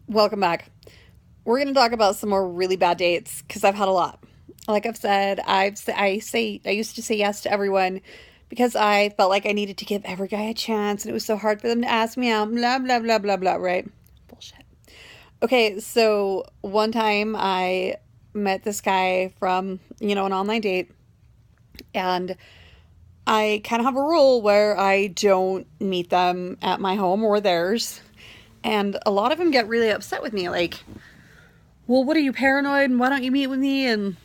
Welcome back. We're going to talk about some more really bad dates because I've had a lot. Like I've said, I used to say yes to everyone because I felt like I needed to give every guy a chance and it was so hard for them to ask me out, blah blah blah blah blah, right? Bullshit. Okay, so one time I met this guy from, an online date, and I kind of have a rule where I don't meet them at my home or theirs. And a lot of them get really upset with me, like, well, what are you, paranoid? And why don't you meet with me? And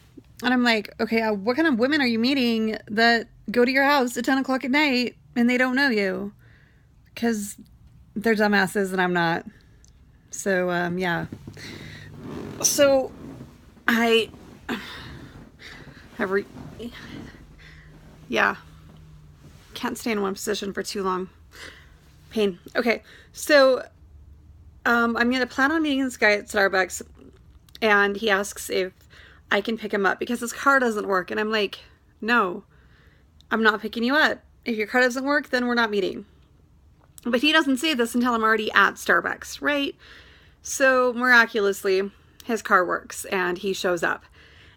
I'm like, okay, what kind of women are you meeting that go to your house at 10 o'clock at night and they don't know you? Because they're dumbasses and I'm not. So, yeah. So, I have yeah, can't stay in one position for too long. Pain. Okay, so, I'm going to plan on meeting this guy at Starbucks, and he asks if I can pick him up because his car doesn't work. And I'm like, no, I'm not picking you up. If your car doesn't work, then we're not meeting. But he doesn't say this until I'm already at Starbucks, right? So miraculously, his car works and he shows up.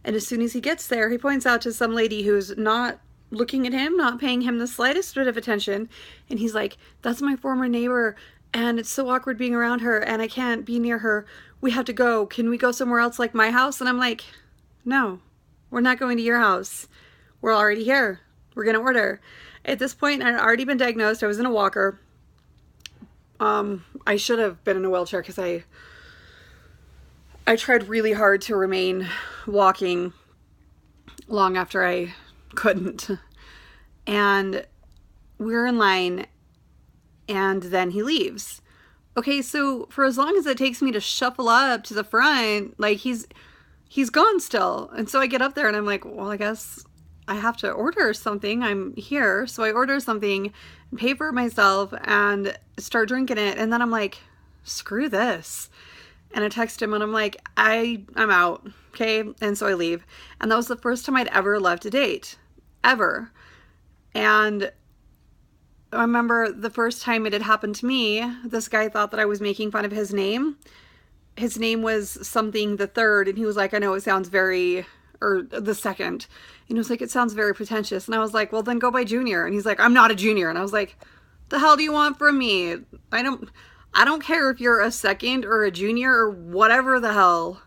And as soon as he gets there, he points out to some lady who's not looking at him, not paying him the slightest bit of attention. And he's like, that's my former neighbor. And it's so awkward being around her and I can't be near her. We have to go. Can we go somewhere else like my house? And I'm like, no, we're not going to your house. We're already here. We're going to order. At this point, I'd already been diagnosed. I was in a walker. I should have been in a wheelchair because I tried really hard to remain walking long after I couldn't. And we're in line and then he leaves. Okay, so for as long as it takes me to shuffle up to the front, like he's gone still. And so I get up there and I'm like, well, I guess I have to order something. I'm here. So I order something and pay for it myself and start drinking it. And then I'm like, screw this. And I text him and I'm like, I'm out. Okay. And so I leave. And that was the first time I'd ever left a date. Ever. And I remember the first time it had happened to me, this guy thought that I was making fun of his name. His name was something the third, and he was like, I know it sounds very, or the second. And he was like, it sounds very pretentious. And I was like, well, then go by Junior. And he's like, I'm not a junior. And I was like, the hell do you want from me? I don't care if you're a second or a junior or whatever the hell.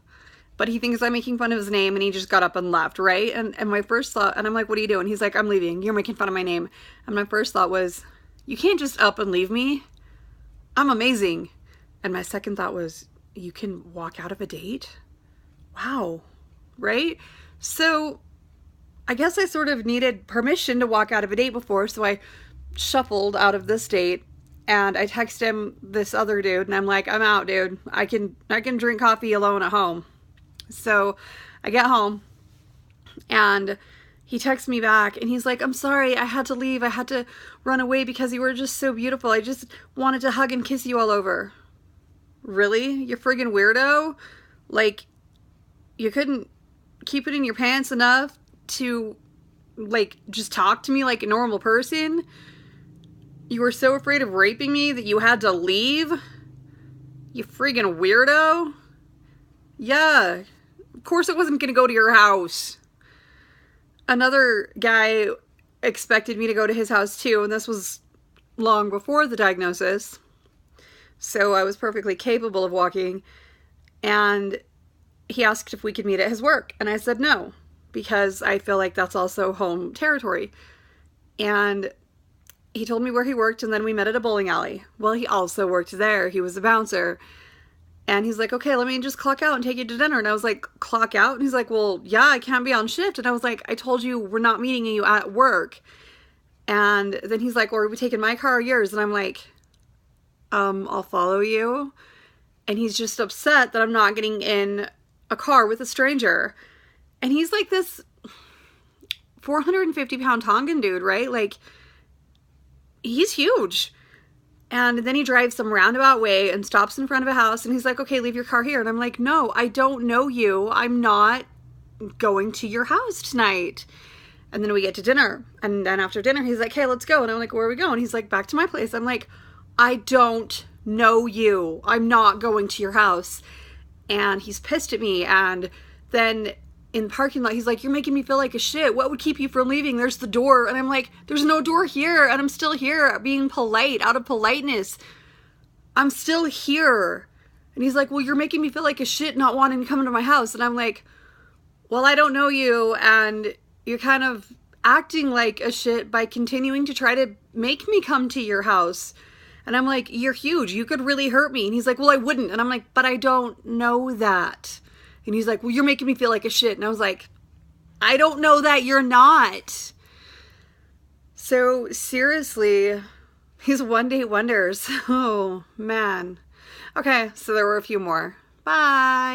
But he thinks I'm making fun of his name, and he just got up and left, right? And my first thought, and I'm like, what are you doing? He's like, I'm leaving. You're making fun of my name. And my first thought was, you can't just up and leave me. I'm amazing. And my second thought was, you can walk out of a date? Wow. Right? So I guess I sort of needed permission to walk out of a date before, so I shuffled out of this date and I text him this other dude and I'm like, I'm out, dude. I can drink coffee alone at home. So I get home and he texts me back and he's like, I'm sorry, I had to leave. I had to run away because you were just so beautiful. I just wanted to hug and kiss you all over. Really? You friggin' weirdo? Like, you couldn't keep it in your pants enough to, like, just talk to me like a normal person? You were so afraid of raping me that you had to leave? You friggin' weirdo? Yeah, of course it wasn't gonna go to your house. Another guy expected me to go to his house too, and this was long before the diagnosis. So I was perfectly capable of walking. And he asked if we could meet at his work. And I said no, because I feel like that's also home territory. And he told me where he worked, and then we met at a bowling alley. Well, he also worked there. He was a bouncer. And he's like, okay, let me just clock out and take you to dinner. And I was like, clock out? And he's like, well, yeah, I can't be on shift. And I was like, I told you we're not meeting you at work. And then he's like, well, are we taking my car or yours? And I'm like, I'll follow you. And he's just upset that I'm not getting in a car with a stranger. And he's like this 450-pound Tongan dude, right? Like, he's huge. And then he drives some roundabout way and stops in front of a house and he's like, okay, leave your car here. And I'm like, no, I don't know you. I'm not going to your house tonight. And then we get to dinner. And then after dinner, he's like, hey, let's go. And I'm like, where are we going? He's like, back to my place. I'm like, I don't no you, I'm not going to your house. And he's pissed at me. And then in the parking lot, he's like, you're making me feel like a shit. What would keep you from leaving? There's the door. And I'm like, there's no door here. And I'm still here being polite, out of politeness. I'm still here. And he's like, well, you're making me feel like a shit not wanting to come into my house. And I'm like, well, I don't know you. And you're kind of acting like a shit by continuing to try to make me come to your house. And I'm like, you're huge. You could really hurt me. And he's like, well, I wouldn't. And I'm like, but I don't know that. And he's like, well, you're making me feel like a shit. And I was like, I don't know that you're not. So seriously, these one date wonders. Oh, man. Okay, so there were a few more. Bye.